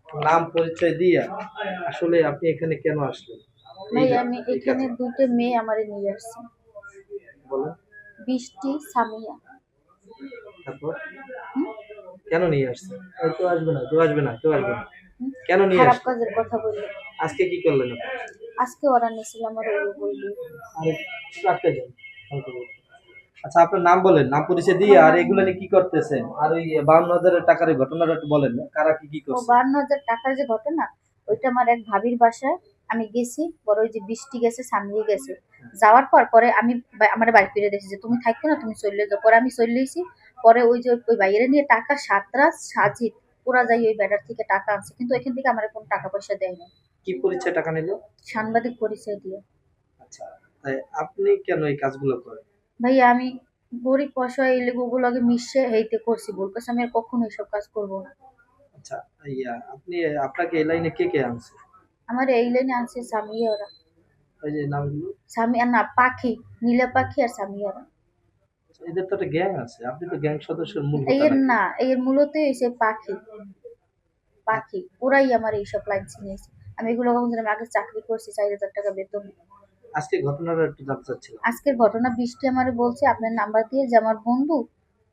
নাম পরিচয় দিয়া আসলে আপনি এখানে কেন আসলেন? ভাই আমি এখানে দুটো মেয়ে আমারে নিয়ে আসছি। বলেন। বৃষ্টি, সামিয়া। তারপর হুম? কেন নিয়ে আসছেন? কেউ আসবে না, কেউ আসবে না, কেউ আসবে না। হুম? কেন নিয়ে খারাপ আসলেন? কাজের কথা বললে। আজকে কি করলেন আপনি? আজকে অর্ডার নিয়েছিল আমার ওই বললি। আরে রাখতে যান। আচ্ছা আপনার নাম বলেন, নাম পরিচয় দিয়ে। আমার আর নাম এগুলা নিয়ে কি করতেছেন? আর ওই 52,000 টাকার ওই ঘটনাটা একটু বলেন না? কারা কি ও করছে? 52,000 টাকার যে ঘটনা, ওইটা আমার এক ভাবির বাসায় আমি গেছি। পরে ওই যে বৃষ্টি গেছে, সামিয়ে গেছে। যাওয়ার পর পরে আমি আমার বাড়ি ফিরে দেখছি যে তুমি থাকো না, তুমি চলে যাও। পরে আমি চলে এসেছি। পরে ওই যে ওই বাইরে নিয়ে টাকা সাতরাস সাজিদ পুরা যাই ওই ব্যাটার থেকে টাকা আনছে, কিন্তু এখান থেকে আমার কোনো টাকা পয়সা দেয় না। কি পরিচয় টাকা নিল? সাংবাদিক পরিচয় দিয়ে। আচ্ছা, তাই আপনি কেন এই কাজগুলো করেন? ভাইয়া আমি গরিব অসহায় এই লোকগুলোকে মিশে হেইতে করছি, বলতেছে আমি আর কখনো এসব কাজ করবো না। আচ্ছা, আপনি আপনাকে এই লাইনে কে আনছে? আমার এই লাইনে আছে সামিয়া ওরা। ওই যে নামগুলো? সামিয়া না, পাখি, নীলা পাখি আর সামিয়া ওরা। আচ্ছা, এদের তো একটা গ্যাং আছে। আপনি তো গ্যাং সদস্যের মূল হোতা এর নাকি? না, এর মূলত এসে পাখি। পাখি ওরাই আমার এইসব লাইন চিনিয়েছে। আমি এগুলো কখন জানি, আমি আগে চাকরি করছি 4,000 টাকা বেতন। আজকে ঘটনাটা একটু জানতে চাচ্ছিলাম। আজকের ঘটনা, বৃষ্টি আমারে বলছে আপনার নাম্বার দিয়ে যে আমার বন্ধু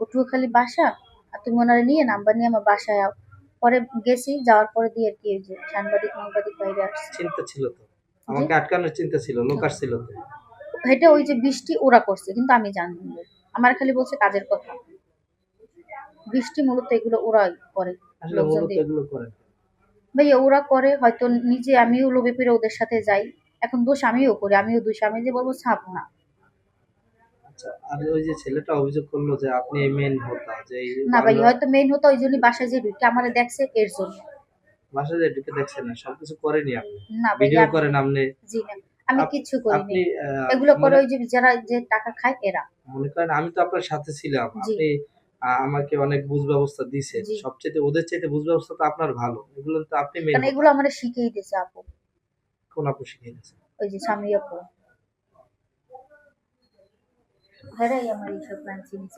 পটুয়াখালী বাসা, আর তুমি ওনারে নিয়ে নাম্বার নিয়ে আমার বাসায় আও। পরে গেছি, যাওয়ার পরে দিয়ে আর কি ওই যে সাংবাদিক বাইরে আসছে। চিন্তা ছিল তো? জি। আমাকে আটকানোর চিন্তা ছিল, লোক আসছিল তো? এটা ওই যে বৃষ্টি ওরা করছে, কিন্তু আমি জানি না। আমার খালি বলছে কাজের কথা। বৃষ্টি মূলত এগুলো ওরাই করে, আসলে লোকজন মূলত দিয়ে। এগুলো করেন। ভাইয়া ওরা করে হয়তো, নিজে আমিও লোভে পড়ে ওদের সাথে যাই। এখন দোষ আমিও করি, আমিও দোষ, আমি যে বলবো ছাপ না। আচ্ছা, আর ওই যে ছেলেটা অভিযোগ করলো যে আপনি এই মেন হোতা, যে এই না ভাই, আমরা হয়তো মেইন হতো ওই জন্যই বাসায় যে ঢুকে আমারে দেখছে এর জন্য। বাসায় যে ঢুকে দেখছেন না, সবকিছু করেনি আপনি? না ভাইয়া ভিডিও আমি, করেন আপনি? জি না, আমি আপ- কিচ্ছু করিনি। আপনি এগুলো করে মনে ওই যে যারা যে টাকা খায় এরা। মনে করেন আমি তো আপনার সাথে ছিলাম, জি। আপনি আমাকে অনেক বুঝ ব্যবস্থা দিছেন। জি। সবচেয়ে ওদের চাইতে বুঝ ব্যবস্থা তো আপনার ভালো। এগুলো তো আপনি মেন কারণ হোতা। এগুলো আমার শিখেই দিয়েছে আপু। কোন আপু শিখিয়ে দিয়েছে? ওই যে স্বামী আপু, হেরাই আমার এইসব প্ল্যান চিনি।